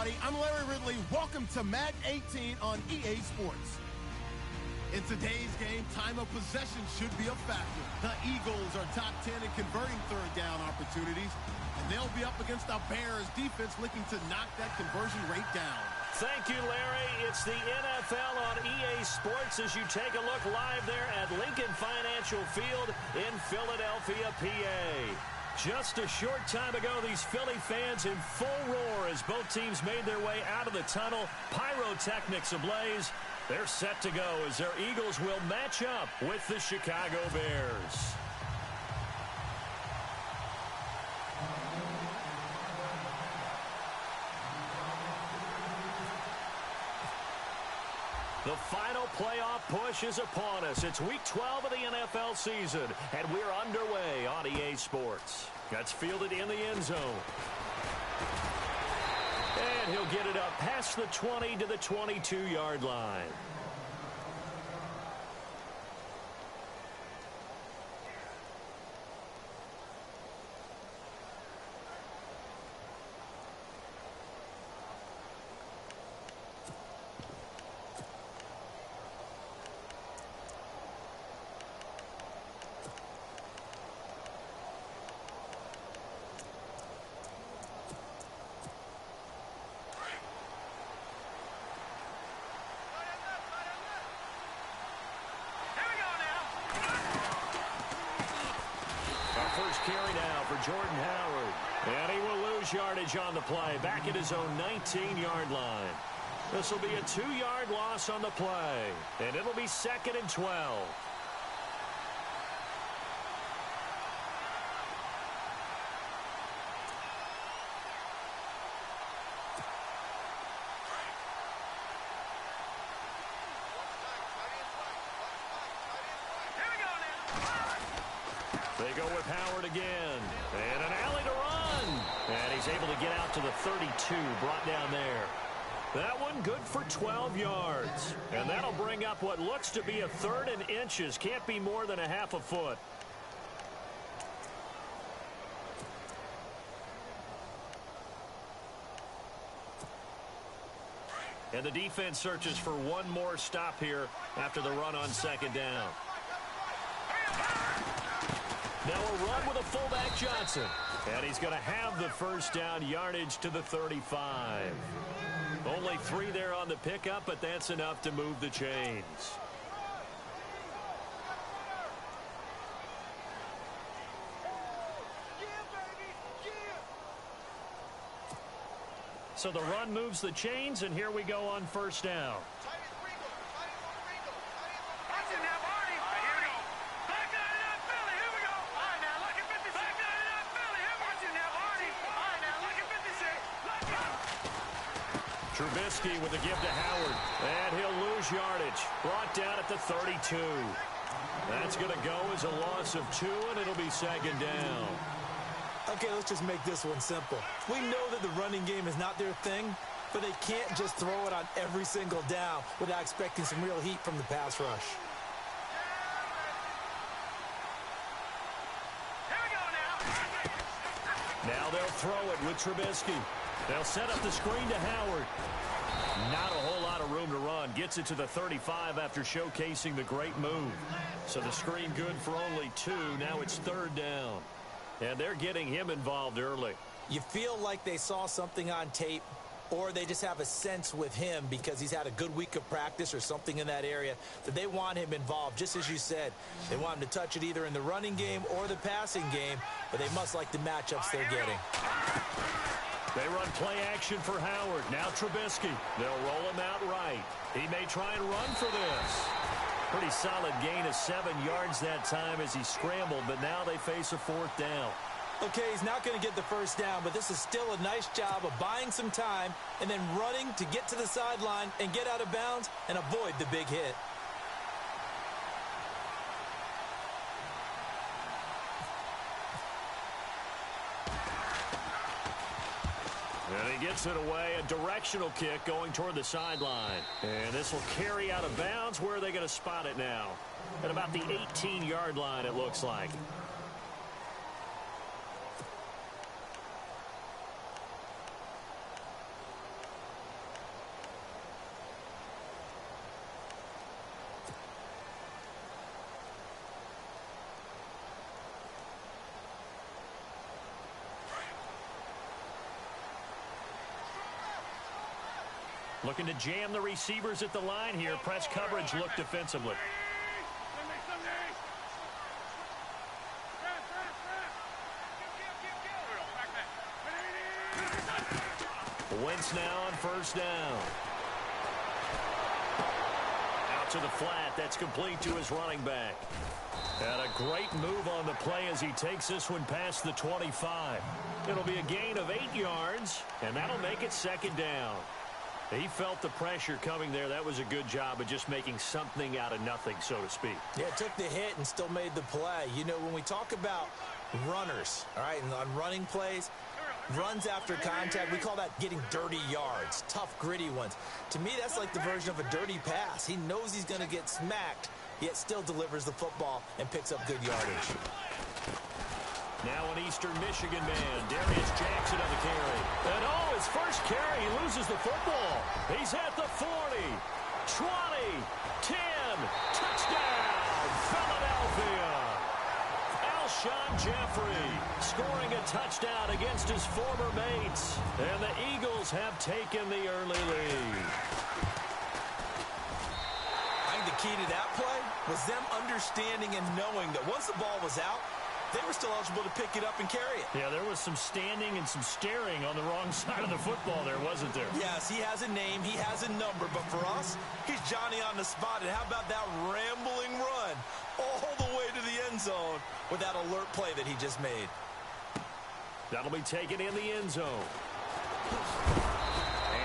everybody. I'm Larry Ridley. Welcome to Madden 18 on EA Sports. In today's game, time of possession should be a factor. The Eagles are top 10 in converting third down opportunities, and they'll be up against the Bears defense looking to knock that conversion rate down. Thank you, Larry. It's the NFL on EA Sports as you take a look live there at Lincoln Financial Field in Philadelphia, PA. Just a short time ago, these Philly fans in full roar as both teams made their way out of the tunnel. Pyrotechnics ablaze. They're set to go as their Eagles will match up with the Chicago Bears. The final playoff push is upon us. It's Week 12 of the NFL season, and we're underway on EA Sports. That's fielded in the end zone. And he'll get it up past the 20 to the 22-yard line. First carry now for Jordan Howard. And he will lose yardage on the play, back at his own 19-yard line. This will be a 2-yard loss on the play, and it'll be 2nd and 12. They go with Howard again. And an alley to run. And he's able to get out to the 32, brought down there. That one good for 12 yards. And that'll bring up what looks to be a 3rd and inches. Can't be more than a half a foot. And the defense searches for one more stop here after the run on 2nd down. Now a run with a fullback Johnson. And he's going to have the first down, yardage to the 35. Only 3 there on the pickup, but that's enough to move the chains. So the run moves the chains, and here we go on 1st down. Trubisky with a give to Howard, and he'll lose yardage. Brought down at the 32. That's going to go as a loss of 2, and it'll be 2nd down. Okay, let's just make this one simple. We know that the running game is not their thing, but they can't just throw it on every single down without expecting some real heat from the pass rush. Now they'll throw it with Trubisky. They'll set up the screen to Howard. Not a whole lot of room to run. Gets it to the 35 after showcasing the great move. So the screen good for only 2. Now it's 3rd down. And they're getting him involved early. You feel like they saw something on tape, or they just have a sense with him because he's had a good week of practice or something in that area that they want him involved. Just as you said, they want him to touch it either in the running game or the passing game, but they must like the matchups they're getting. They run play action for Howard. Now Trubisky. They'll roll him out right. He may try and run for this. Pretty solid gain of 7 yards that time as he scrambled, but now they face a 4th down. Okay, he's not going to get the first down, but this is still a nice job of buying some time and then running to get to the sideline and get out of bounds and avoid the big hit. And he gets it away, a directional kick going toward the sideline. And this will carry out of bounds. Where are they going to spot it now? At about the 18-yard line, it looks like. Looking to jam the receivers at the line here. Press coverage look defensively. Wentz now on first down. Out to the flat. That's complete to his running back. And a great move on the play as he takes this one past the 25. It'll be a gain of 8 yards, and that'll make it second down. He felt the pressure coming there. That was a good job of just making something out of nothing, so to speak. Yeah, took the hit and still made the play. You know, when we talk about runners, all right, and on running plays, runs after contact, we call that getting dirty yards, tough, gritty ones. To me, that's like the version of a dirty pass. He knows he's going to get smacked, yet still delivers the football and picks up good yardage. Now an Eastern Michigan man, Darius Jackson on the carry. And his first carry, he loses the football. He's at the 40, 20, 10, touchdown, Philadelphia. Alshon Jeffrey scoring a touchdown against his former mates. And the Eagles have taken the early lead. I think the key to that play was them understanding and knowing that once the ball was out, they were still eligible to pick it up and carry it. Yeah, there was some standing and some staring on the wrong side of the football there, wasn't there? Yes, he has a name, he has a number, but for us, he's Johnny on the spot. And how about that rambling run all the way to the end zone with that alert play that he just made? That'll be taken in the end zone.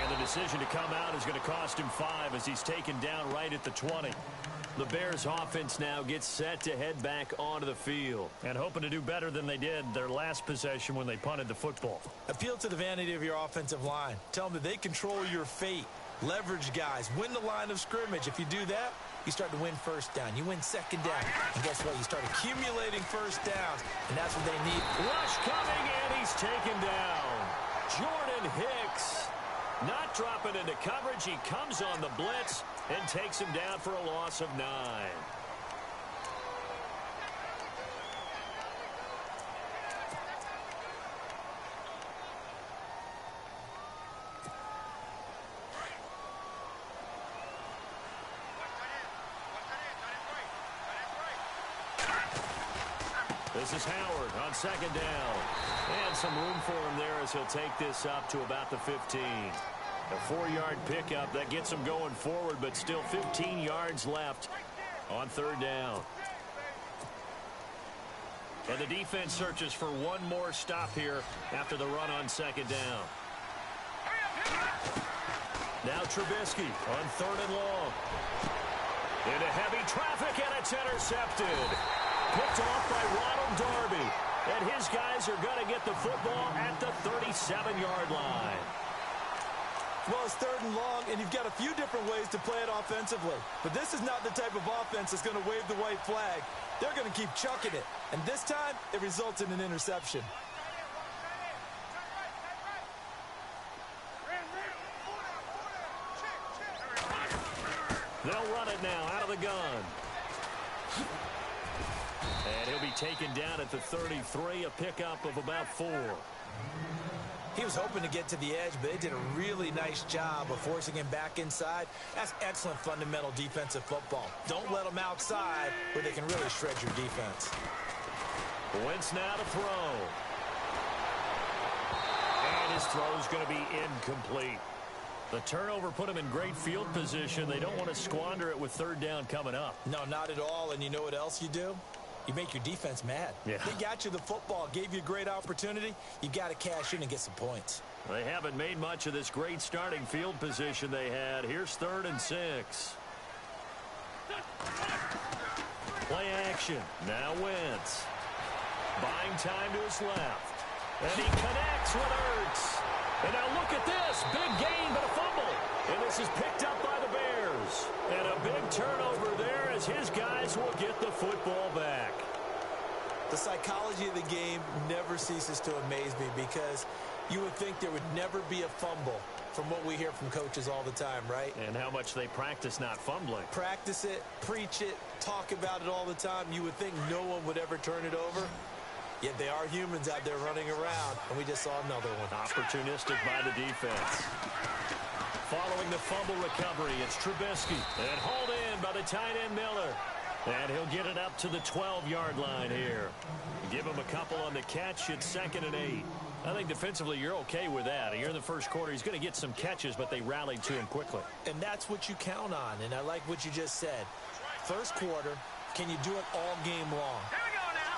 And the decision to come out is going to cost him 5 as he's taken down right at the 20. The Bears offense now gets set to head back onto the field and hoping to do better than they did their last possession when they punted the football. Appeal to the vanity of your offensive line. Tell them that they control your fate. Leverage guys. Win the line of scrimmage. If you do that, you start to win first down. You win second down. And guess what? You start accumulating first downs, and that's what they need. Rush coming, and he's taken down. Jordan Hicks not dropping into coverage. He comes on the blitz and takes him down for a loss of 9. This is Howard on second down. And some room for him there as he'll take this up to about the 15. A 4-yard pickup that gets him going forward, but still 15 yards left on third down. And the defense searches for one more stop here after the run on second down. Now Trubisky on third and long. Into heavy traffic, and it's intercepted. Picked off by Ronald Darby. And his guys are going to get the football at the 37-yard line. Well, it's third and long, and you've got a few different ways to play it offensively. But this is not the type of offense that's going to wave the white flag. They're going to keep chucking it. And this time, it results in an interception. They'll run it now out of the gun. And he'll be taken down at the 33, a pickup of about 4. He was hoping to get to the edge, but they did a really nice job of forcing him back inside. That's excellent fundamental defensive football. Don't let them outside where they can really shred your defense. Wentz now to throw. And his throw is going to be incomplete. The turnover put him in great field position. They don't want to squander it with third down coming up. No, not at all. And you know what else you do? You make your defense mad. Yeah. They got you the football, gave you a great opportunity. You got to cash in and get some points. They haven't made much of this great starting field position they had. Here's 3rd and 6. Play action. Now Wentz. Buying time to his left. And he connects with Ertz. And now look at this. Big gain, but a fumble. And this is picked up by the Bears. And a big turnover there as his guys will get the football back. The psychology of the game never ceases to amaze me because you would think there would never be a fumble from what we hear from coaches all the time, right? And how much they practice not fumbling. Practice it, preach it, talk about it all the time. You would think no one would ever turn it over. Yet they are humans out there running around, and we just saw another one. Opportunistic by the defense. Following the fumble recovery. It's Trubisky. And hauled in by the tight end Miller. And he'll get it up to the 12-yard line here. Give him a couple on the catch. It's 2nd and 8. I think defensively you're okay with that. Here in the first quarter, he's going to get some catches, but they rallied to him quickly. And that's what you count on, and I like what you just said. First quarter, can you do it all game long?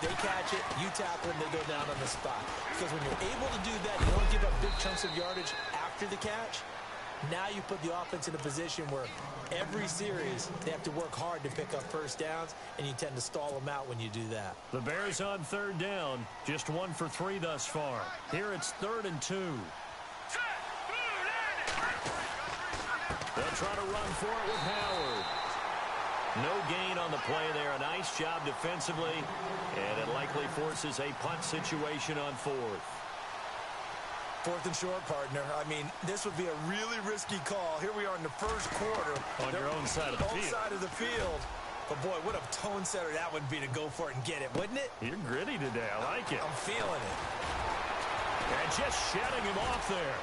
They catch it, you tackle them, they go down on the spot. Because when you're able to do that, you don't give up big chunks of yardage after the catch. Now you put the offense in a position where every series they have to work hard to pick up first downs, and you tend to stall them out when you do that. The Bears on 3rd down, just 1 for 3 thus far. Here it's 3rd and 2. They'll try to run for it with Howard. No gain on the play there. A nice job defensively, and it likely forces a punt situation on 4th. 4th and short, partner. I mean, this would be a really risky call. Here we are in the first quarter. On your own side of the field. Side of the field. But, boy, what a tone setter that would be to go for it and get it, wouldn't it? You're gritty today. I like it. I'm feeling it. And just shutting him off there.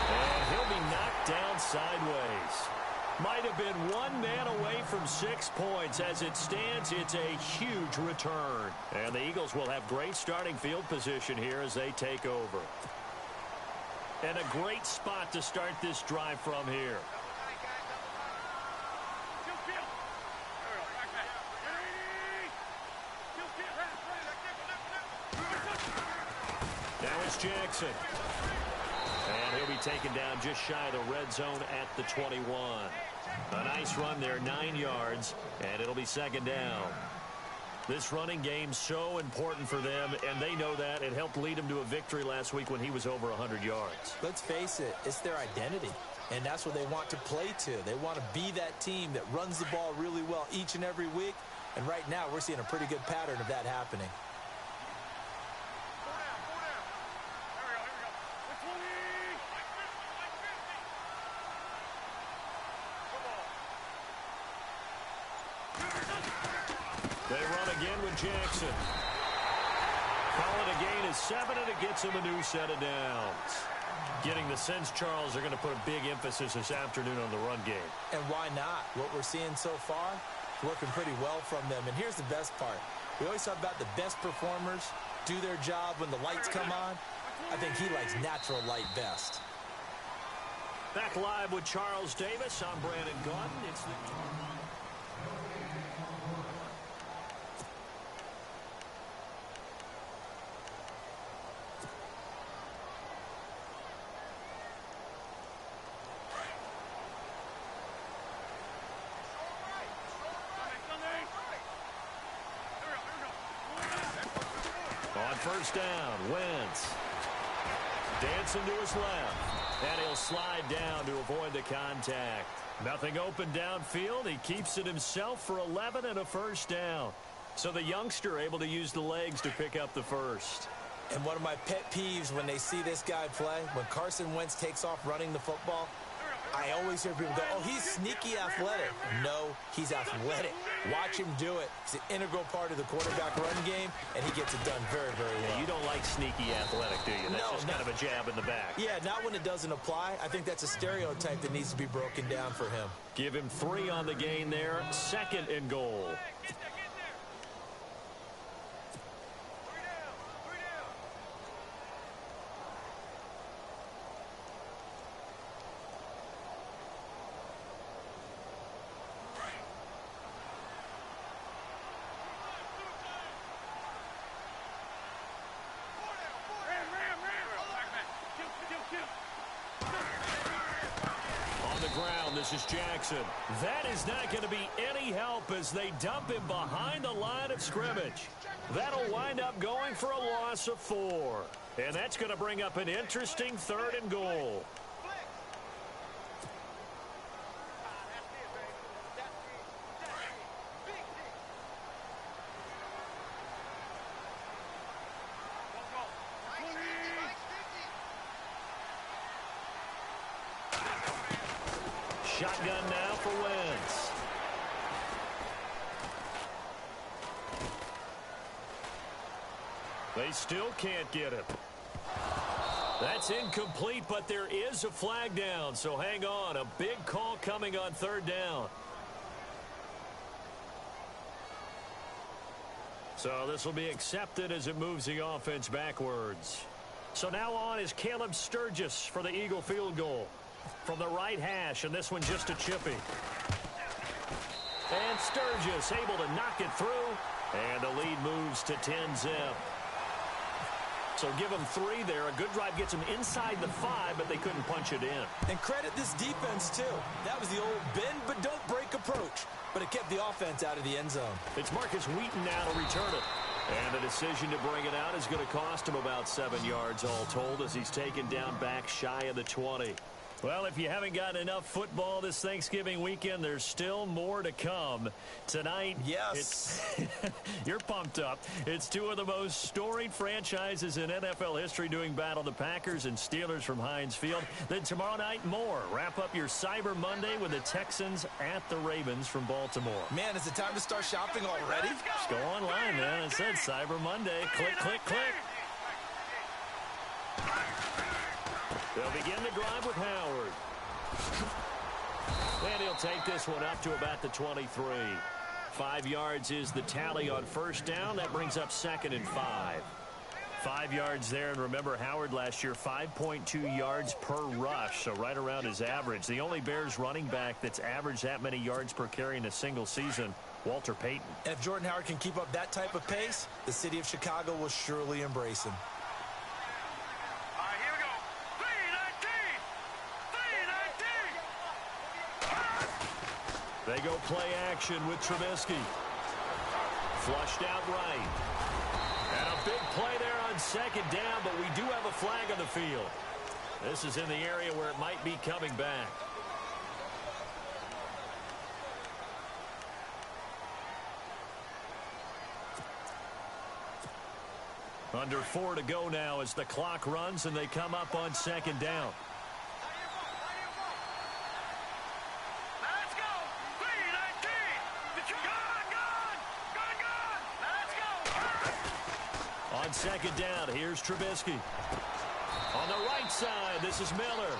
And he'll be knocked down sideways. Might have been 1 man away from 6 points. As it stands, it's a huge return. And the Eagles will have great starting field position here as they take over. And a great spot to start this drive from here. Now it's Jackson. And he'll be taken down just shy of the red zone at the 21. A nice run there, 9 yards, and it'll be 2nd down. This running game so important for them, and they know that. It helped lead them to a victory last week when he was over 100 yards. Let's face it, it's their identity, and that's what they want to play to. They want to be that team that runs the ball really well each and every week, and right now we're seeing a pretty good pattern of that happening. They run again with Jackson. Call it a gain of 7, and it gets him a new set of downs. Getting the sense, Charles, they're going to put a big emphasis this afternoon on the run game. And why not? What we're seeing so far, working pretty well from them. And here's the best part. We always talk about the best performers do their job when the lights come on. I think he likes natural light best. Back live with Charles Davis. I'm Brandon Gaudin. It's the... On 1st down, Wentz. Dancing to his left. And he'll slide down to avoid the contact. Nothing open downfield. He keeps it himself for 11 and a 1st down. So the youngster able to use the legs to pick up the first. And one of my pet peeves when they see this guy play, when Carson Wentz takes off running the football, I always hear people go, oh, he's sneaky athletic. No, he's athletic. Watch him do it. He's an integral part of the quarterback run game, and he gets it done very, very well. Yeah, you don't like sneaky athletic, do you? That's just kind of a jab in the back. Yeah, not when it doesn't apply. I think that's a stereotype that needs to be broken down for him. Give him 3 on the gain there. 2nd and goal. This is Jackson. That is not going to be any help as they dump him behind the line of scrimmage. That'll wind up going for a loss of 4. And that's going to bring up an interesting 3rd and goal. Shotgun now for Wentz. They still can't get him. That's incomplete, but there is a flag down, so hang on. A big call coming on third down. So this will be accepted as it moves the offense backwards. So now on is Caleb Sturgis for the Eagle field goal. From the right hash, and this one just a chippy. And Sturgis able to knock it through, and the lead moves to 10-zip. So give them 3 there. A good drive gets them inside the 5, but they couldn't punch it in. And credit this defense, too. That was the old bend but don't break approach, but it kept the offense out of the end zone. It's Marcus Wheaton now to return it. And the decision to bring it out is going to cost him about 7 yards all told as he's taken down back shy of the 20. Well, if you haven't gotten enough football this Thanksgiving weekend, there's still more to come. Tonight, yes, you're pumped up. It's 2 of the most storied franchises in NFL history doing battle, the Packers and Steelers from Heinz Field. Then tomorrow night, more. Wrap up your Cyber Monday with the Texans at the Ravens from Baltimore. Man, is it time to start shopping already? Just go online, man. It said Cyber Monday. Click, click, click. They'll begin the drive with Howard. And he'll take this one up to about the 23. 5 yards is the tally on first down. That brings up 2nd and 5. 5 yards there, and remember Howard last year, 5.2 yards per rush, so right around his average. The only Bears running back that's averaged that many yards per carry in a single season, Walter Payton. And if Jordan Howard can keep up that type of pace, the city of Chicago will surely embrace him. They go play action with Trubisky. Flushed out right. And a big play there on 2nd down, but we do have a flag on the field. This is in the area where it might be coming back. Under 4 to go now as the clock runs and they come up on 2nd down. On 2nd down, here's Trubisky. On the right side, this is Miller.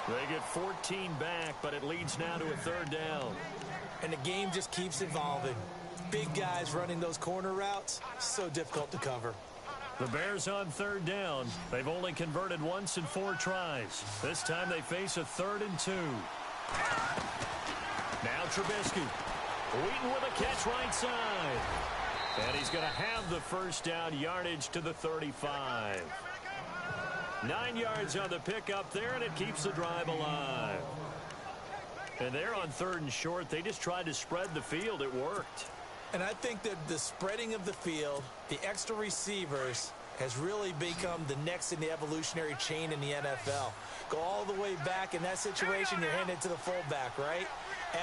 They get 14 back, but it leads now to a 3rd down. And the game just keeps evolving. Big guys running those corner routes, so difficult to cover. The Bears on 3rd down. They've only converted once in 4 tries. This time they face a 3rd and 2. Now Trubisky. Wheaton with a catch right side. And he's going to have the first down, yardage to the 35. 9 yards on the pickup there, and it keeps the drive alive. And they're on 3rd and short. They just tried to spread the field. It worked. And I think that the spreading of the field, the extra receivers, has really become the next in the evolutionary chain in the NFL. Go all the way back in that situation, you're handing it to the fullback, right?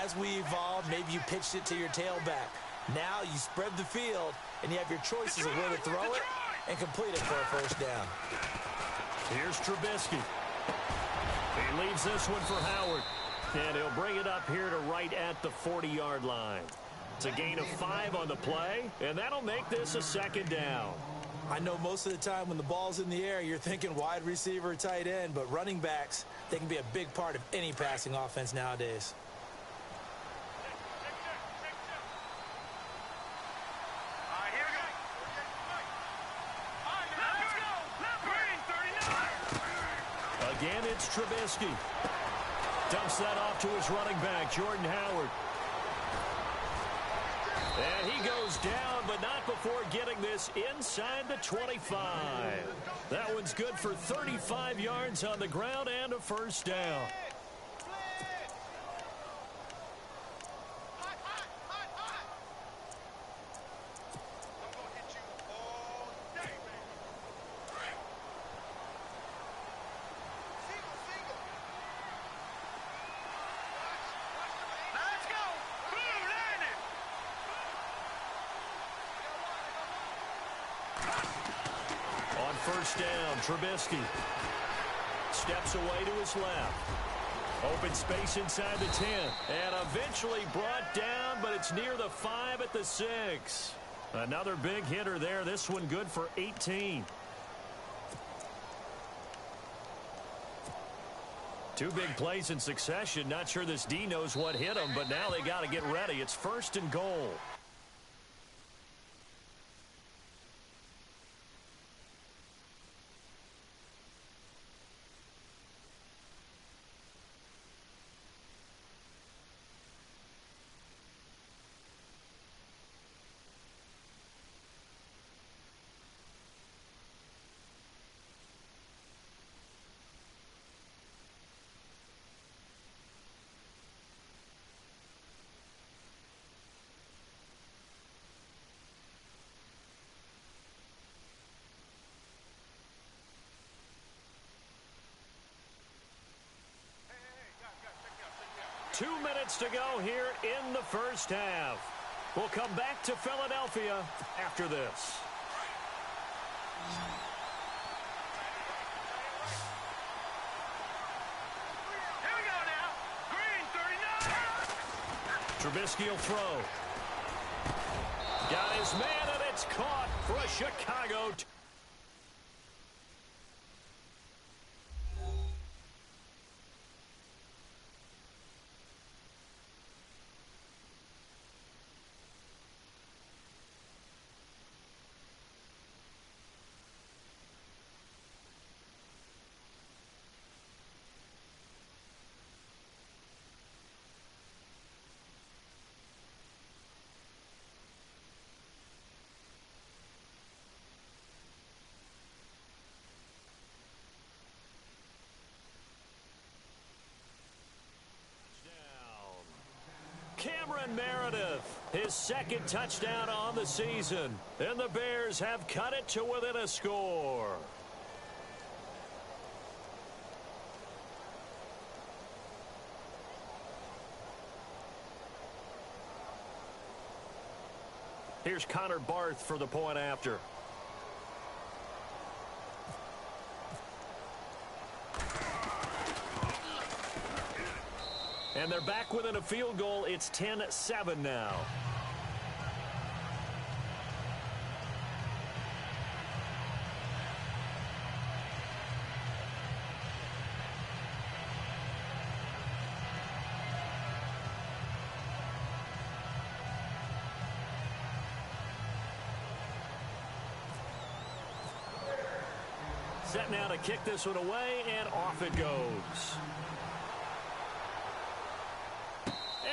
As we evolved, maybe you pitched it to your tailback. Now you spread the field, and you have your choices of where to throw it and complete it for a first down. Here's Trubisky. He leaves this one for Howard. And he'll bring it up here to right at the 40-yard line. It's a gain of 5 on the play, and that'll make this a 2nd down. I know most of the time when the ball's in the air, you're thinking wide receiver, tight end, but running backs, they can be a big part of any passing offense nowadays. Again, it's Trubisky. Dumps that off to his running back, Jordan Howard. And he goes down, but not before getting this inside the 25. That one's good for 35 yards on the ground and a first down. First down, Trubisky steps away to his left. Open space inside the 10. And eventually brought down, but it's near the 5 at the 6. Another big hitter there. This one good for 18. Two big plays in succession. Not sure this D knows what hit him, but now they got to get ready. It's 1st and goal. Two minutes to go here in the first half. We'll come back to Philadelphia after this. Here we go now. Green 39. Trubisky will throw. Got his man, and it's caught for a Chicago. Meredith, his 2nd touchdown on the season, and the Bears have cut it to within a score. Here's Connor Barth for the point after. And they're back within a field goal. It's 10-7 now. Set now to kick this one away, and off it goes.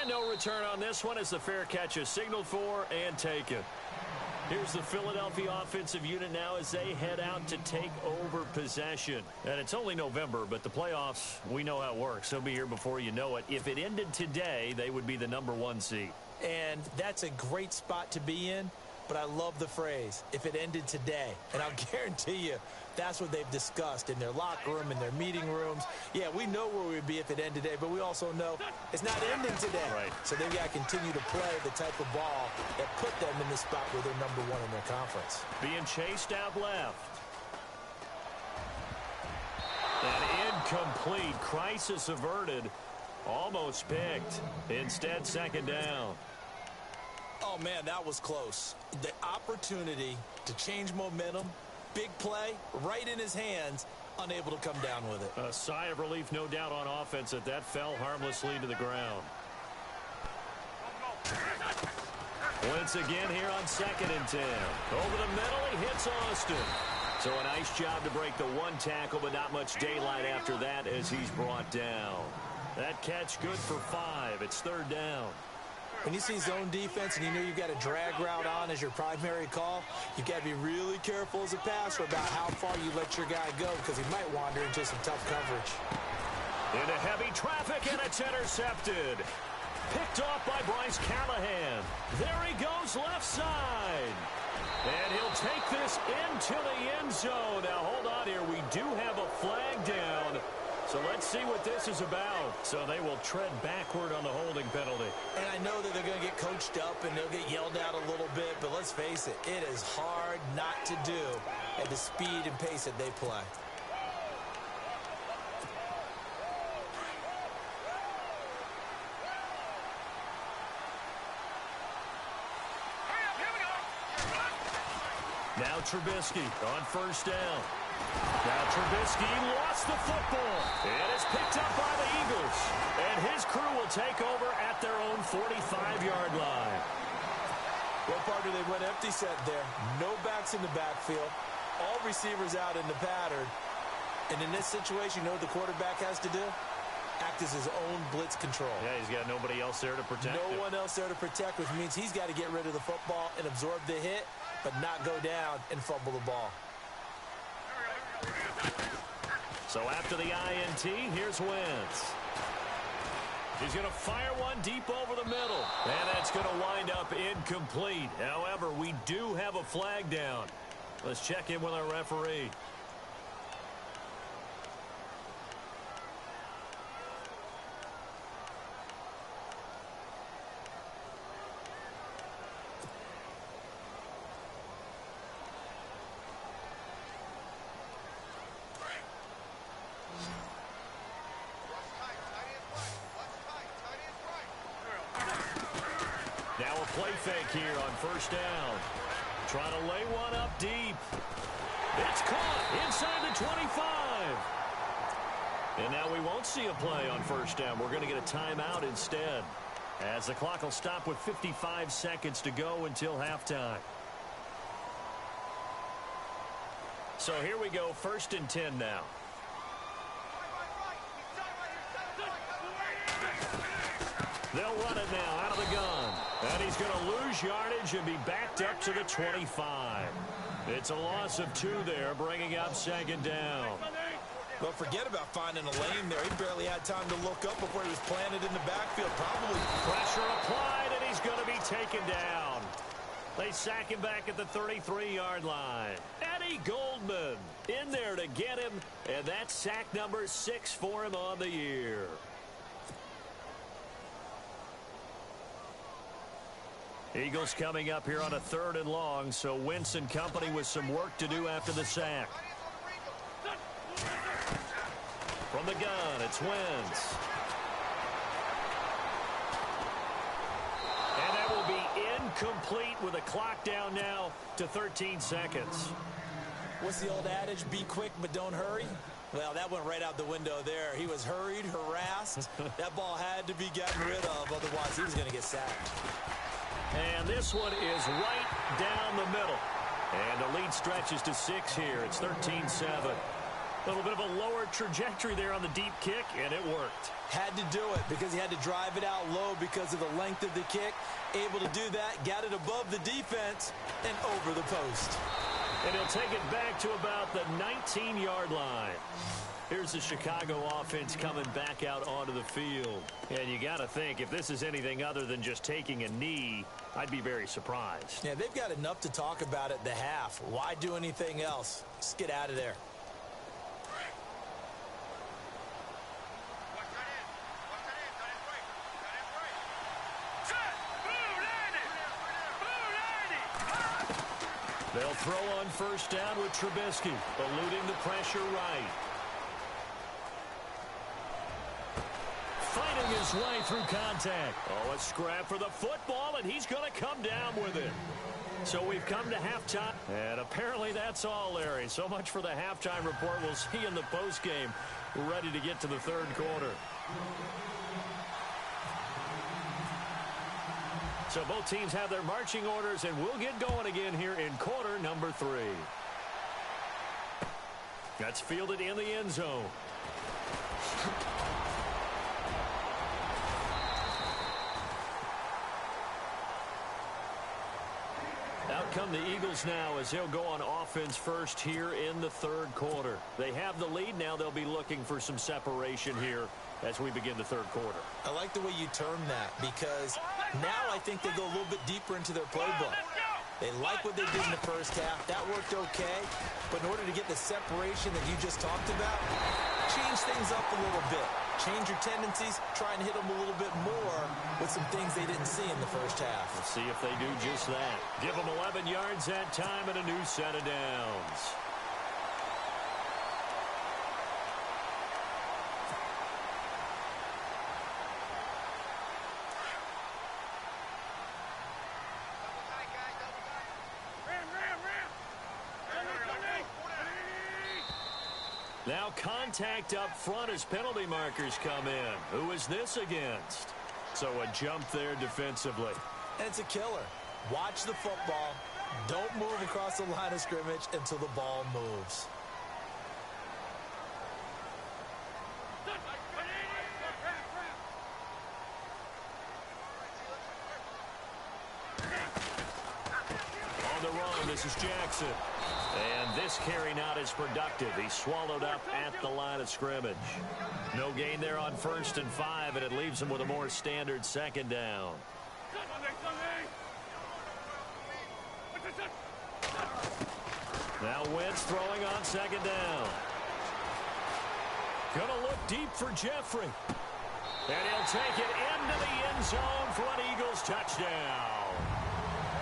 No return on this one as the fair catch is signaled for and taken. Here's the Philadelphia offensive unit now as they head out to take over possession. And it's only November, but the playoffs, we know how it works. They'll be here before you know it. If it ended today, they would be the #1 seed. And that's a great spot to be in, but I love the phrase, if it ended today. And I'll guarantee you, that's what they've discussed in their locker room, in their meeting rooms. Yeah, we know where we would be if it ended today, but we also know it's not ending today. Right. So they've got to continue to play the type of ball that put them in the spot where they're #1 in their conference. Being chased out left. And incomplete. Crisis averted. Almost picked. Instead, 2nd down. Oh, man, that was close. The opportunity to change momentum, big play, right in his hands, unable to come down with it. A sigh of relief, no doubt, on offense that fell harmlessly to the ground. Wentz again here on 2nd and 10. Over the middle, he hits Austin. So a nice job to break the one tackle, but not much daylight after that as he's brought down. That catch good for 5. It's 3rd down. When you see zone defense and you know you've got a drag route on as your primary call, you've got to be really careful as a passer about how far you let your guy go because he might wander into some tough coverage. Into heavy traffic, and it's intercepted. Picked off by Bryce Callahan. There he goes left side. And he'll take this into the end zone. Now, hold on here. We do have a flag down. So let's see what this is about. So they will tread backward on the holding penalty. And I know that they're going to get coached up and they'll get yelled at a little bit, but let's face it, it is hard not to do at the speed and pace that they play. Now Trubisky on 1st down. Now Trubisky lost the football. And it's picked up by the Eagles. And his crew will take over at their own 45-yard line. Well, partner, they went empty set there. No backs in the backfield. All receivers out in the pattern. And in this situation, you know what the quarterback has to do? Act as his own blitz control. Yeah, he's got nobody else there to protect him. No one else there to protect, which means he's got to get rid of the football and absorb the hit, but not go down and fumble the ball. So after the INT, here's Wentz. He's going to fire one deep over the middle. And that's going to wind up incomplete. However, we do have a flag down. Let's check in with our referee. Now a play fake here on first down. Trying to lay one up deep. It's caught inside the 25. And now we won't see a play on first down. We're going to get a timeout instead, as the clock will stop with 55 seconds to go until halftime. So here we go, 1st and 10 now. They'll run it now out of the gun. And he's going to lose yardage and be backed up to the 25. It's a loss of 2 there, bringing up 2nd down. Well, forget about finding a lane there. He barely had time to look up before he was planted in the backfield. Probably pressure applied, and he's going to be taken down. They sack him back at the 33-yard line. Eddie Goldman in there to get him, and that's sack number 6 for him on the year. Eagles coming up here on a 3rd and long, so Wentz and company with some work to do after the sack. From the gun, it's Wentz. And that will be incomplete with a clock down now to 13 seconds. What's the old adage? Be quick, but don't hurry. Well, that went right out the window there. He was hurried, harassed. That ball had to be gotten rid of, otherwise he was going to get sacked. And this one is right down the middle. And the lead stretches to 6 here. It's 13-7. A little bit of a lower trajectory there on the deep kick, and it worked. Had to do it because he had to drive it out low because of the length of the kick. Able to do that, got it above the defense and over the post. And he'll take it back to about the 19-yard line. Here's the Chicago offense coming back out onto the field. And you got to think, if this is anything other than just taking a knee, I'd be very surprised. Yeah, they've got enough to talk about at the half. Why do anything else? Just get out of there. They'll throw on first down with Trubisky, eluding the pressure right. Fighting his way through contact. Oh, a scrap for the football, and he's going to come down with it. So we've come to halftime, and apparently that's all, Larry. So much for the halftime report. We'll see you in the postgame. We're ready to get to the 3rd quarter. So both teams have their marching orders, and we'll get going again here in quarter number 3. That's fielded in the end zone. Out come the Eagles now as they'll go on offense first here in the 3rd quarter. They have the lead now. They'll be looking for some separation here as we begin the 3rd quarter. I like the way you term that because now I think they go a little bit deeper into their playbook. They like what they did in the first half. That worked okay. But in order to get the separation that you just talked about, change things up a little bit. Change your tendencies. Try and hit them a little bit more with some things they didn't see in the first half. We'll see if they do just that. Give them 11 yards that time and a new set of downs. Now contact up front as penalty markers come in. Who is this against? So a jump there defensively. And it's a killer. Watch the football. Don't move across the line of scrimmage until the ball moves. On the run, this is Jackson. And this carry not as productive. He's swallowed up at the line of scrimmage. No gain there on 1st and 5, and it leaves him with a more standard second down. Now Wentz throwing on second down. Gonna look deep for Jeffrey. And he'll take it into the end zone for an Eagles touchdown.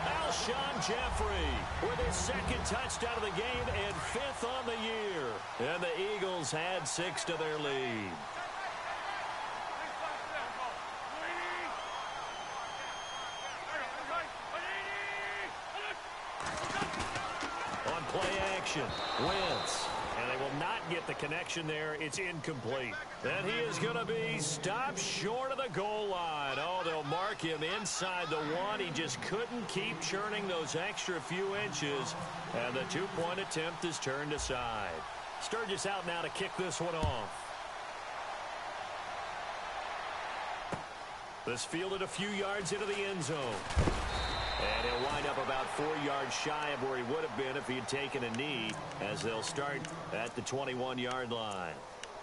Alshon Jeffrey with his second touchdown of the game and 5th on the year. And the Eagles add 6 to their lead. On play action, Wentz. And they will not get the connection there. It's incomplete. And he is going to be stopped short of the goal line. Oh, they'll mark him inside the 1. He just couldn't keep churning those extra few inches. And the 2-point attempt is turned aside. Sturgis out now to kick this one off. This fielded a few yards into the end zone. And he'll wind up about 4 yards shy of where he would have been if he had taken a knee, as they'll start at the 21-yard line.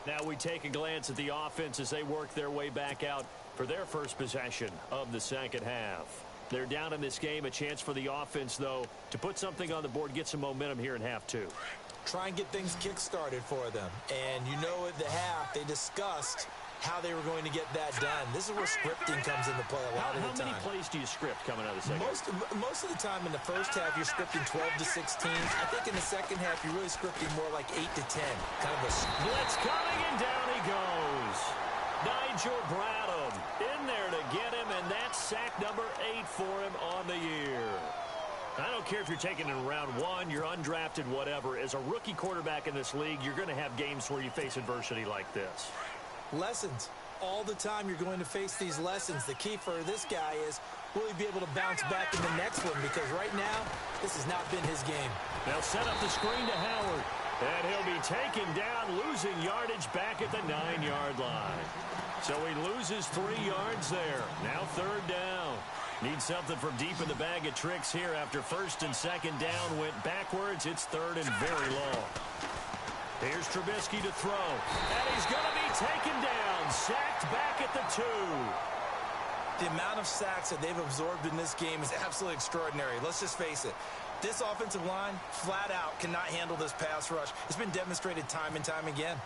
Now we take a glance at the offense as they work their way back out for their first possession of the second half. They're down in this game. A chance for the offense, though, to put something on the board, get some momentum here in half 2. Try and get things kick-started for them. And you know at the half, they discussed how they were going to get that done. This is where scripting comes into play a lot of the time. How many plays do you script coming out of the second half? Most of the time in the first half, you're scripting 12 to 16. I think in the second half, you're really scripting more like 8 to 10. Kind of a blitz coming, and down he goes. Nigel Bradham in there to get him, and that's sack number 8 for him on the year. I don't care if you're taking it in round 1, you're undrafted, whatever. As a rookie quarterback in this league, you're going to have games where you face adversity like this. Lessons. All the time you're going to face these lessons. The key for this guy is, will he be able to bounce back in the next one? Because right now, this has not been his game. They'll set up the screen to Howard. And he'll be taken down, losing yardage back at the 9-yard line. So he loses 3 yards there. Now 3rd down. Needs something from deep in the bag of tricks here after 1st and 2nd down went backwards. It's 3rd and very long. Here's Trubisky to throw. And he's going to be taken down. Sacked back at the 2. The amount of sacks that they've absorbed in this game is absolutely extraordinary. Let's just face it. This offensive line, flat out, cannot handle this pass rush. It's been demonstrated time and time again.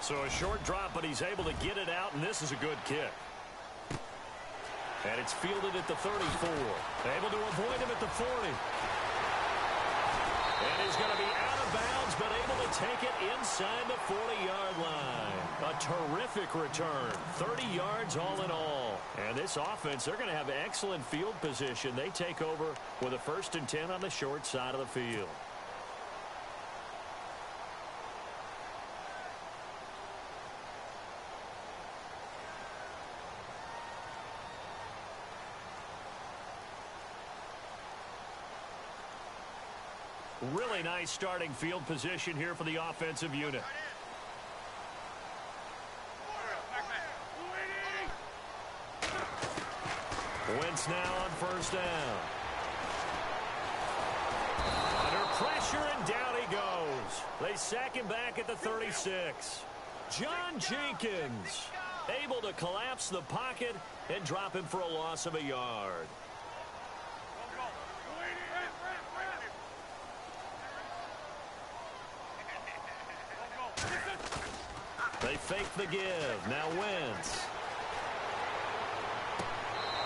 So a short drop, but he's able to get it out, and this is a good kick. And it's fielded at the 34. Able to avoid him at the 40. And he's going to be out of bounds, but able to take it inside the 40-yard line. A terrific return. 30 yards all in all. And this offense, they're going to have excellent field position. They take over with a 1st and 10 on the short side of the field. Really nice starting field position here for the offensive unit. Wentz now on 1st down. Under pressure, and down he goes. They sack him back at the 36. John Jenkins able to collapse the pocket and drop him for a loss of a yard. They fake the give. Now Wentz.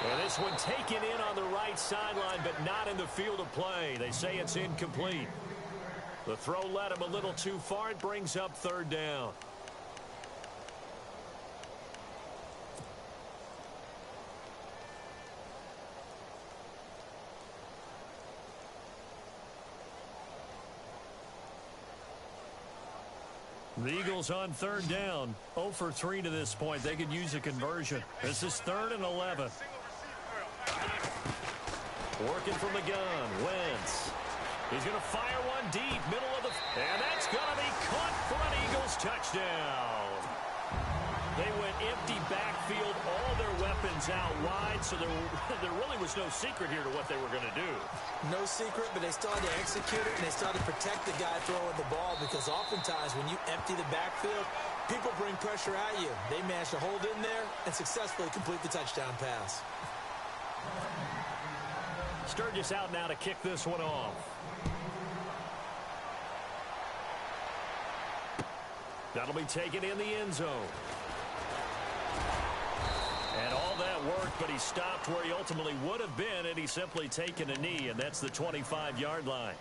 And this one taken in on the right sideline, but not in the field of play. They say it's incomplete. The throw led him a little too far. It brings up 3rd down. The Eagles on third down. 0 for 3 to this point. They could use a conversion. This is 3rd and 11. Working from the gun. Wentz. He's going to fire one deep. Middle of the... And that's going to be caught for an Eagles touchdown. They went empty backfield, all their weapons out wide, so there really was no secret here to what they were going to do. No secret, but they still had to execute it, and they still had to protect the guy throwing the ball, because oftentimes when you empty the backfield, people bring pressure at you. They managed to hold in there and successfully complete the touchdown pass. Sturgis out now to kick this one off. That'll be taken in the end zone. And all that worked, but he stopped where he ultimately would have been, and he's simply taken a knee, and that's the 25-yard line.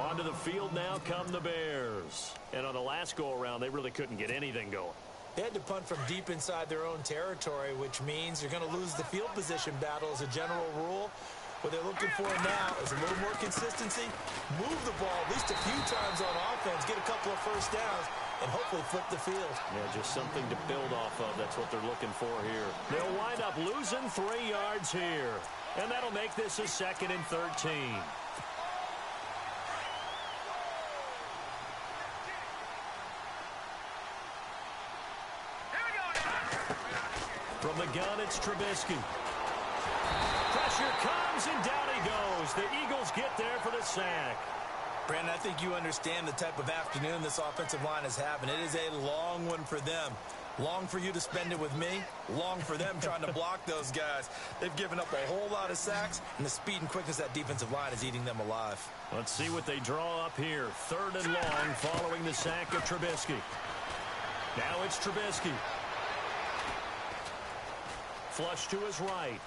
Onto the field now come the Bears. And on the last go-around, they really couldn't get anything going. They had to punt from deep inside their own territory, which means you're going to lose the field position battle as a general rule. What they're looking for now is a little more consistency, move the ball at least a few times on offense, get a couple of first downs, and hopefully flip the field. Yeah, just something to build off of. That's what they're looking for here. They'll wind up losing 3 yards here. And that'll make this a 2nd and 13. From the gun, it's Trubisky. Pressure comes, and down he goes. The Eagles get there for the sack. Brandon, I think you understand the type of afternoon this offensive line is having. It is a long one for them. Long for you to spend it with me. Long for them trying to block those guys. They've given up a whole lot of sacks, and the speed and quickness of that defensive line is eating them alive. Let's see what they draw up here. 3rd and long following the sack of Trubisky. Now it's Trubisky. Flush to his right.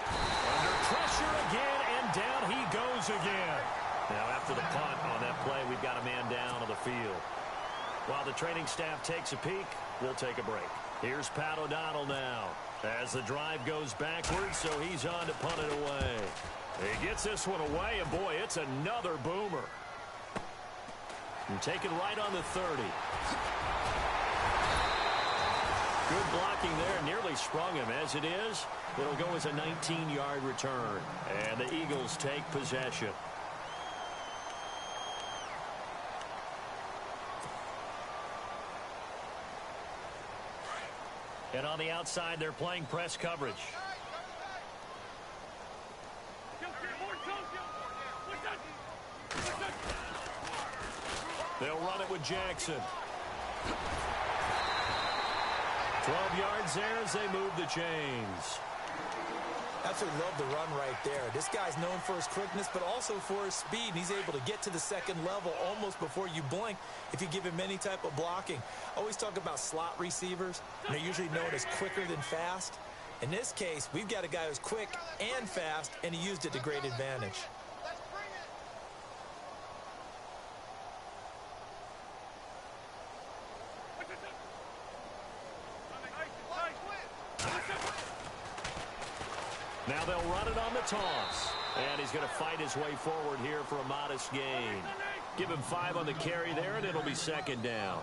Under pressure again, and down he goes again. Now after the punt on that play, we've got a man down on the field. While the training staff takes a peek, we'll take a break. Here's Pat O'Donnell now as the drive goes backwards, so he's on to punt it away. He gets this one away, and boy, it's another boomer. And taken right on the 30. Good blocking there, nearly sprung him. As it is, it'll go as a 19-yard return. And the Eagles take possession. And on the outside, they're playing press coverage. They'll run it with Jackson. 12 yards there as they move the chains. Absolutely love the run right there. This guy's known for his quickness, but also for his speed. He's able to get to the second level almost before you blink if you give him any type of blocking. I always talk about slot receivers, and they're usually known as quicker than fast. In this case, we've got a guy who's quick and fast, and he used it to great advantage. Now they'll run it on the toss. And he's going to fight his way forward here for a modest gain. Give him 5 on the carry there, and it'll be 2nd down.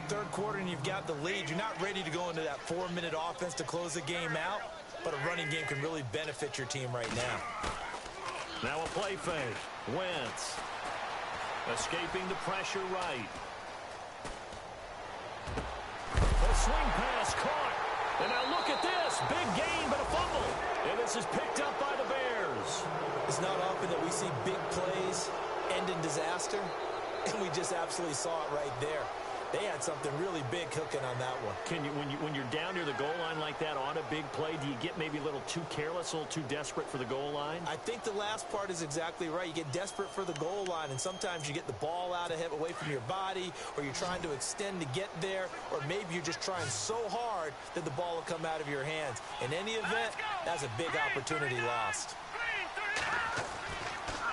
Third quarter, and you've got the lead. You're not ready to go into that 4-minute offense to close the game out, but a running game can really benefit your team right now. Now a play fake. Wentz. Escaping the pressure right. A swing pass caught. And now look at this. Big gain, but a fumble. And this is picked up by the Bears. It's not often that we see big plays end in disaster, and we just absolutely saw it right there. They had something really big cooking on that one. Can you, when you're down near the goal line like that on a big play, do you get maybe a little too careless, a little too desperate for the goal line? I think the last part is exactly right. You get desperate for the goal line, and sometimes you get the ball out ahead, away from your body, or you're trying to extend to get there, or maybe you're just trying so hard that the ball will come out of your hands. In any event, that's a big opportunity lost.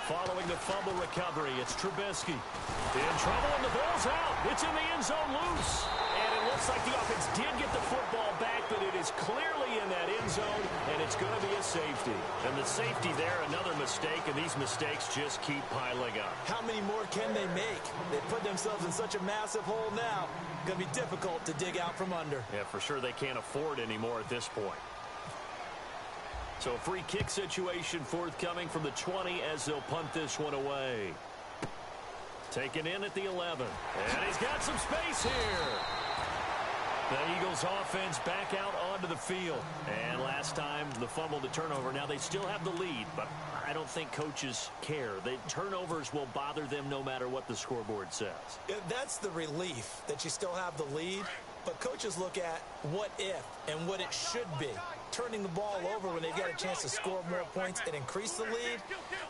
Following the fumble recovery, it's Trubisky. In trouble, and the ball's out. It's in the end zone loose. And it looks like the offense did get the football back, but it is clearly in that end zone, and it's going to be a safety. And the safety there, another mistake, and these mistakes just keep piling up. How many more can they make? They put themselves in such a massive hole now. Going to be difficult to dig out from under. Yeah, for sure they can't afford anymore at this point. So a free kick situation forthcoming from the 20 as they'll punt this one away. Taken in at the 11. And he's got some space here. The Eagles offense back out onto the field. And last time, the fumble to turnover. Now they still have the lead, but I don't think coaches care. The turnovers will bother them no matter what the scoreboard says. Yeah, that's the relief that you still have the lead. But coaches look at what if and what it should be. Turning the ball over when they've got a chance to score more points and increase the lead,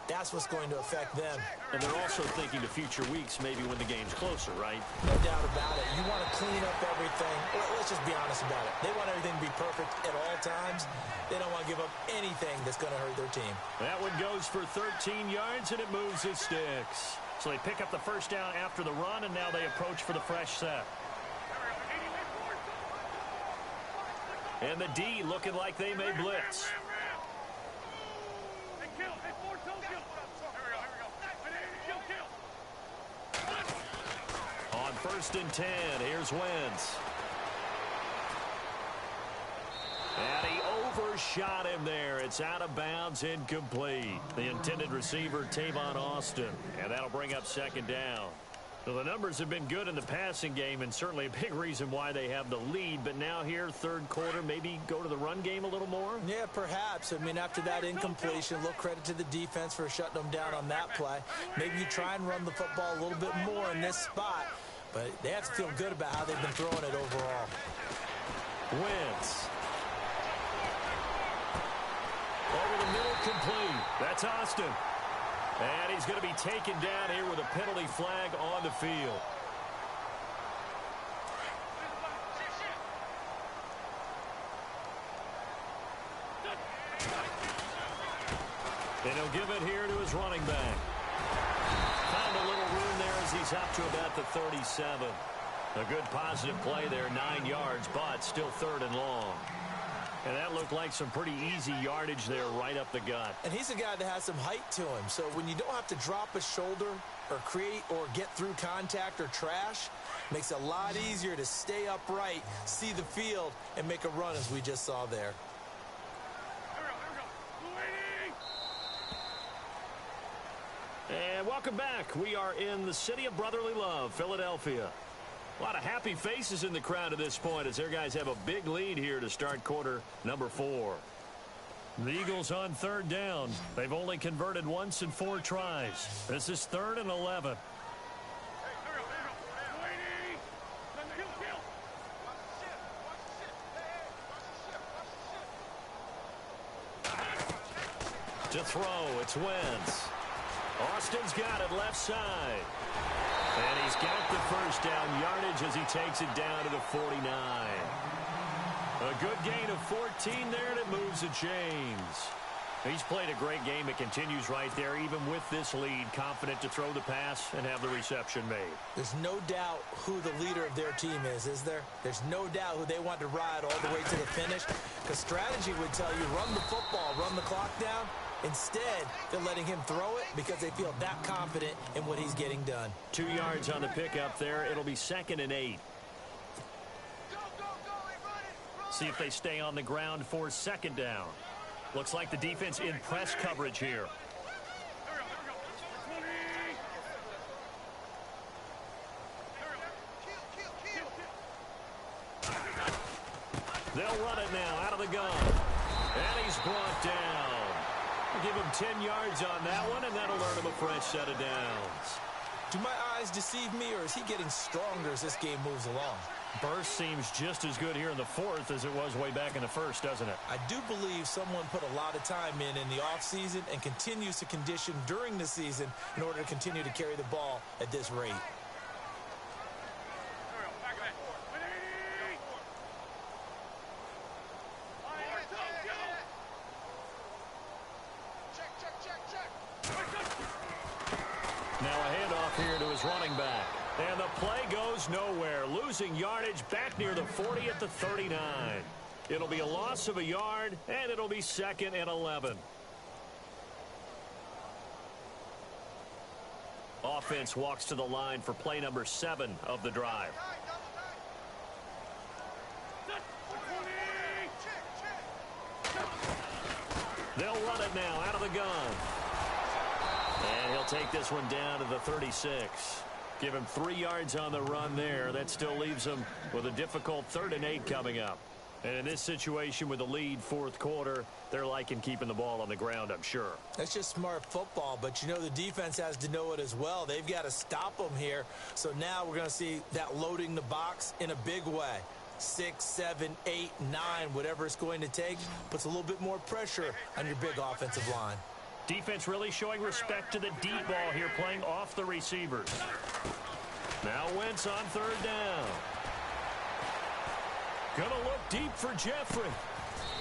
that's what's going to affect them. And they're also thinking to future weeks, maybe when the game's closer, right? No doubt about it. You want to clean up everything. Let's just be honest about it. They want everything to be perfect at all times. They don't want to give up anything that's going to hurt their team. That one goes for 13 yards, and it moves his sticks. So they pick up the first down after the run, and now they approach for the fresh set. And the D looking like they may blitz. On 1st and 10, here's Wentz. And he overshot him there. It's out of bounds, incomplete. The intended receiver, Tavon Austin. And that'll bring up 2nd down. So the numbers have been good in the passing game, and certainly a big reason why they have the lead. But now here, 3rd quarter, maybe go to the run game a little more? Yeah, perhaps. I mean, after that incompletion, a little credit to the defense for shutting them down on that play. Maybe you try and run the football a little bit more in this spot. But they have to feel good about how they've been throwing it overall. Wentz. Over the middle, complete. That's Austin. And he's going to be taken down here with a penalty flag on the field. And he'll give it here to his running back. Found a little room there as he's up to about the 37. A good positive play there, 9 yards, but still 3rd and long. And that looked like some pretty easy yardage there right up the gut. And he's a guy that has some height to him. So when you don't have to drop a shoulder or create or get through contact or trash, makes it a lot easier to stay upright, see the field, and make a run as we just saw there. And welcome back. We are in the city of brotherly love, Philadelphia. A lot of happy faces in the crowd at this point as their guys have a big lead here to start quarter number 4. The Eagles on 3rd down. They've only converted once in 4 tries. This is 3rd and 11. To throw, it's Wentz. Austin's got it left side. And he's got the first down yardage as he takes it down to the 49. A good gain of 14 there, and it moves the chains. He's played a great game. It continues right there, even with this lead, confident to throw the pass and have the reception made. There's no doubt who the leader of their team is there? There's no doubt who they want to ride all the way to the finish. Because strategy would tell you, run the football, run the clock down. Instead, they're letting him throw it because they feel that confident in what he's getting done. 2 yards on the pickup there. It'll be 2nd and 8. See if they stay on the ground for 2nd down. Looks like the defense in press coverage here. They'll run it now out of the gun. And he's brought down. Give him 10 yards on that one, and that'll earn him a fresh set of downs. Do my eyes deceive me, or is he getting stronger as this game moves along? Burst seems just as good here in the 4th as it was way back in the 1st, doesn't it? I do believe someone put a lot of time in the offseason and continues to condition during the season in order to continue to carry the ball at this rate. Now a handoff here to his running back. And the play goes nowhere, losing yardage back near the 40 at the 39. It'll be a loss of a yard, and it'll be 2nd and 11. Offense walks to the line for play number 7 of the drive. They'll run it now out of the gun. And he'll take this one down to the 36. Give him 3 yards on the run there. That still leaves him with a difficult 3rd and 8 coming up. And in this situation with the lead 4th quarter, they're liking keeping the ball on the ground, I'm sure. That's just smart football, but you know the defense has to know it as well. They've got to stop them here. So now we're going to see that loading the box in a big way. 6, 7, 8, 9, whatever it's going to take, puts a little bit more pressure on your big offensive line. Defense really showing respect to the deep ball here, playing off the receivers. Now Wentz on 3rd down. Gonna look deep for Jeffrey.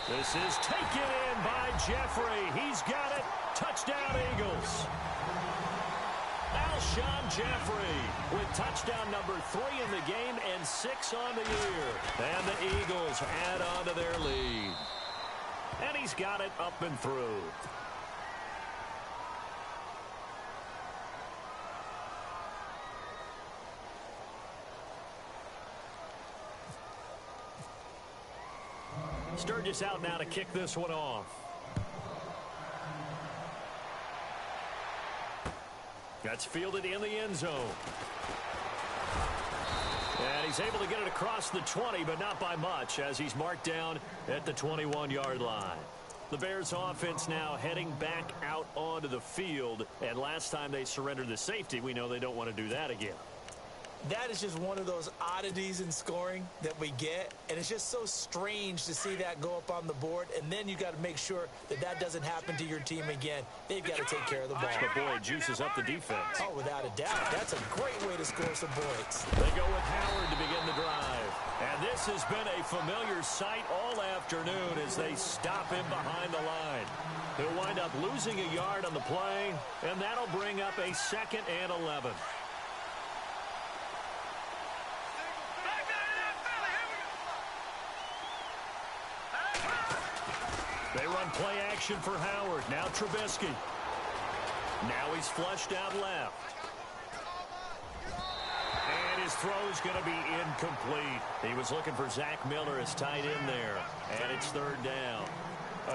This is taken in by Jeffrey. He's got it. Touchdown, Eagles. Alshon Jeffrey with touchdown number 3 in the game and 6 on the year. And the Eagles add on to their lead. And he's got it up and through. Sturgis out now to kick this one off. That's fielded in the end zone. And he's able to get it across the 20, but not by much, as he's marked down at the 21-yard line. The Bears offense now heading back out onto the field. And last time they surrendered the safety, we know they don't want to do that again. That is just one of those oddities in scoring that we get, and it's just so strange to see that go up on the board, and then you got to make sure that that doesn't happen to your team again. They've got to take care of the ball. But boy, it juices up the defense. Oh, without a doubt. That's a great way to score some points. They go with Howard to begin the drive. And this has been a familiar sight all afternoon as they stop him behind the line. He'll wind up losing a yard on the play, and that'll bring up a 2nd and 11. They run play action for Howard. Now Trubisky. Now he's flushed out left. And his throw's going to be incomplete. He was looking for Zach Miller as tight end there. And it's 3rd down.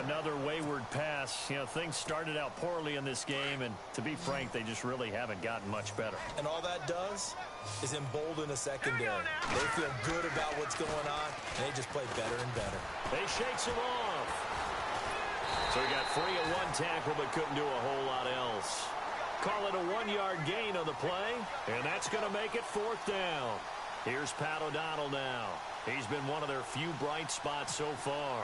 Another wayward pass. You know, things started out poorly in this game, and to be frank, they just really haven't gotten much better. And all that does is embolden a secondary. They feel good about what's going on, and they just play better and better. They shakes him off. So he got free at 1 tackle, but couldn't do a whole lot else. Call it a 1-yard gain on the play, and that's going to make it 4th down. Here's Pat O'Donnell now. He's been one of their few bright spots so far.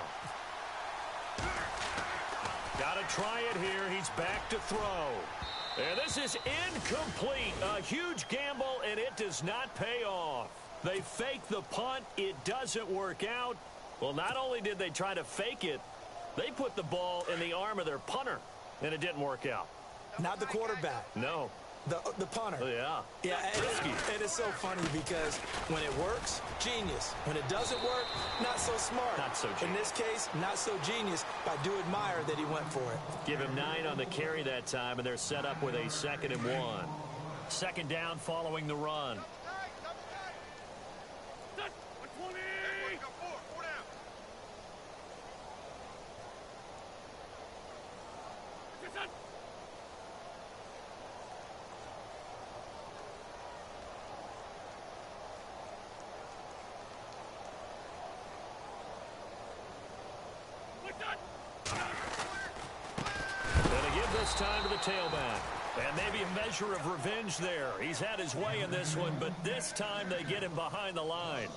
Got to try it here. He's back to throw. And this is incomplete. A huge gamble, and it does not pay off. They fake the punt. It doesn't work out. Well, not only did they try to fake it, they put the ball in the arm of their punter, and it didn't work out. Not the quarterback. No. The punter. Yeah. Yeah, and it's so funny because when it works, genius. When it doesn't work, not so smart. Not so genius. In this case, not so genius, but I do admire that he went for it. Give him 9 on the carry that time, and they're set up with a 2nd and 1. 2nd down following the run. Time to the tailback. And maybe a measure of revenge there. He's had his way in this one, but this time they get him behind the line.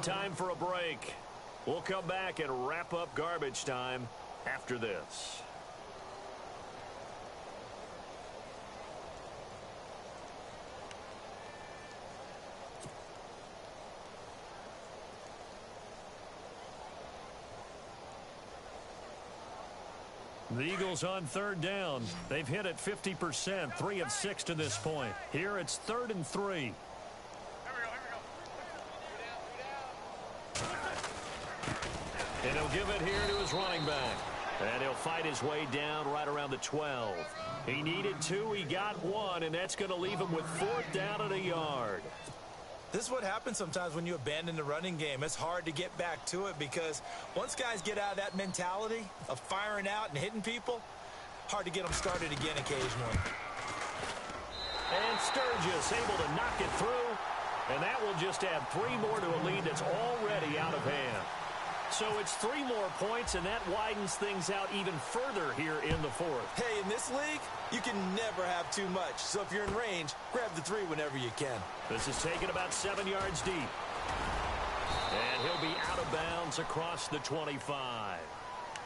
Time for a break. We'll come back and wrap up garbage time after this. The Eagles on third down. They've hit it 50%, 3 of 6 to this point. Here it's 3rd and 3. And he'll give it here to his running back. And he'll fight his way down right around the 12. He needed 2, he got 1, and that's going to leave him with 4th down and a yard. This is what happens sometimes when you abandon the running game. It's hard to get back to it because once guys get out of that mentality of firing out and hitting people, hard to get them started again occasionally. And Sturgis able to knock it through, and that will just add 3 more to a lead that's already out of hand. So it's 3 more points, and that widens things out even further here in the 4th. Hey, in this league, you can never have too much. So if you're in range, grab the 3 whenever you can. This is taken about 7 yards deep. And he'll be out of bounds across the 25.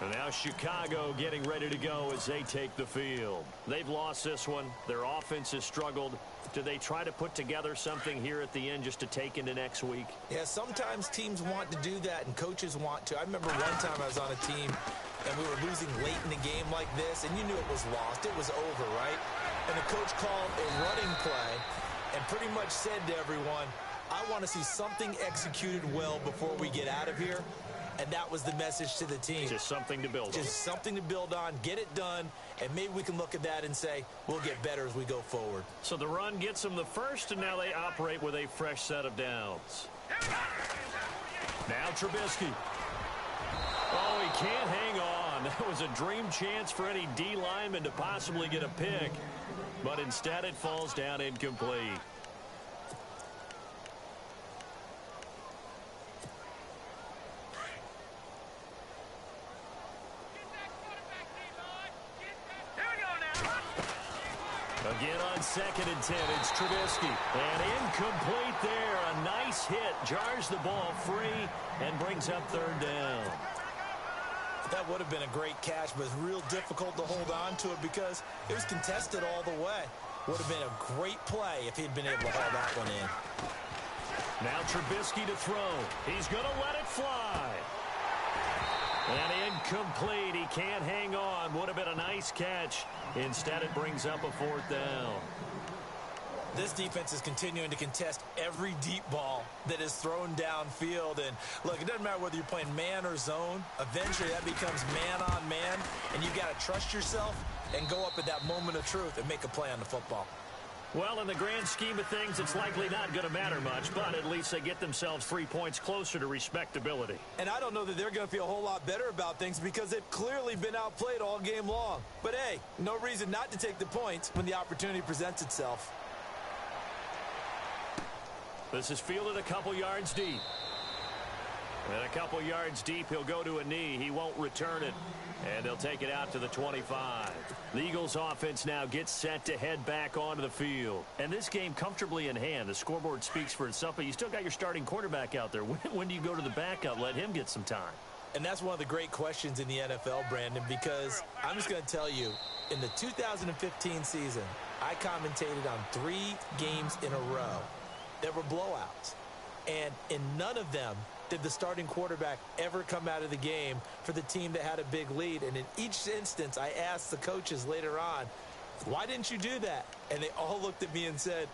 And now Chicago getting ready to go as they take the field. They've lost this one. Their offense has struggled. Do they try to put together something here at the end just to take into next week? Yeah, sometimes teams want to do that and coaches want to. I remember one time I was on a team and we were losing late in the game like this, and you knew it was lost. It was over, right? And the coach called a running play and pretty much said to everyone, I want to see something executed well before we get out of here. And that was the message to the team. Just something to build on. Just something to build on, get it done, and maybe we can look at that and say, we'll get better as we go forward. So the run gets them the first, and now they operate with a fresh set of downs. Now Trubisky. Oh, he can't hang on. That was a dream chance for any D lineman to possibly get a pick. But instead it falls down incomplete. Again on 2nd and 10, it's Trubisky. And incomplete there. A nice hit. Jars the ball free and brings up 3rd down. That would have been a great catch, but it's real difficult to hold on to it because it was contested all the way. Would have been a great play if he'd been able to haul that one in. Now Trubisky to throw. He's going to let it fly. And incomplete. He can't hang on. Would have been a nice catch. Instead, it brings up a 4th down. This defense is continuing to contest every deep ball that is thrown downfield. And, look, it doesn't matter whether you're playing man or zone. Eventually, that becomes man on man. And you've got to trust yourself and go up at that moment of truth and make a play on the football. Well, in the grand scheme of things, it's likely not going to matter much, but at least they get themselves 3 points closer to respectability. And I don't know that they're going to feel a whole lot better about things because they've clearly been outplayed all game long. But, hey, no reason not to take the points when the opportunity presents itself. This is fielded a couple yards deep. And a couple yards deep, he'll go to a knee. He won't return it. And they'll take it out to the 25. The Eagles offense now gets set to head back onto the field. And this game comfortably in hand. The scoreboard speaks for itself, but you still got your starting quarterback out there. When do you go to the backup? Let him get some time. And that's one of the great questions in the NFL, Brandon, because I'm just going to tell you, in the 2015 season, I commentated on 3 games in a row that were blowouts. And in none of them did the starting quarterback ever come out of the game for the team that had a big lead. And in each instance, I asked the coaches later on, why didn't you do that? And they all looked at me and said,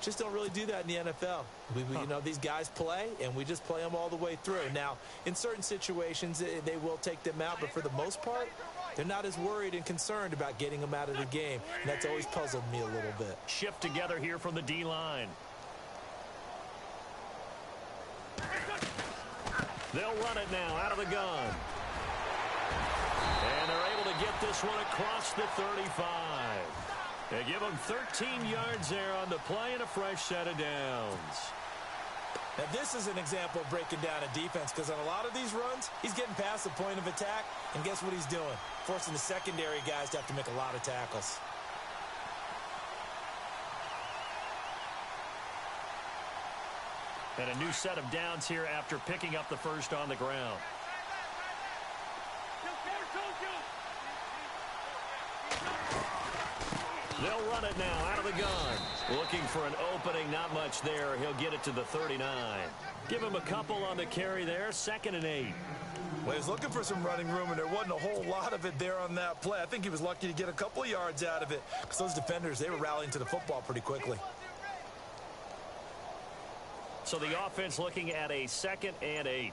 just don't really do that in the NFL. You know, these guys play, and we just play them all the way through. Now, in certain situations, they will take them out, but for the most part, they're not as worried and concerned about getting them out of the game. And that's always puzzled me a little bit. Shift together here from the D-line. They'll run it now out of the gun. And they're able to get this one across the 35. They give them 13 yards there on the play and a fresh set of downs. Now, this is an example of breaking down a defense because on a lot of these runs, he's getting past the point of attack, and guess what he's doing? Forcing the secondary guys to have to make a lot of tackles. And a new set of downs here after picking up the first on the ground. They'll run it now out of the gun. Looking for an opening, not much there. He'll get it to the 39. Give him a couple on the carry there, 2nd and 8. Well, he was looking for some running room, and there wasn't a whole lot of it there on that play. I think he was lucky to get a couple of yards out of it because those defenders, they were rallying to the football pretty quickly. So the offense looking at a 2nd and 8.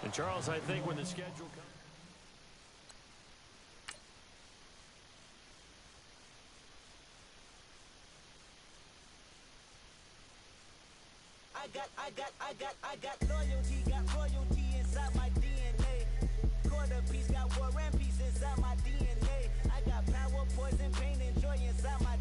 And Charles, I think when the schedule comes. I got royalty inside my DNA. Quarter piece got war and peace inside my DNA. I got power, poison, pain, and joy inside my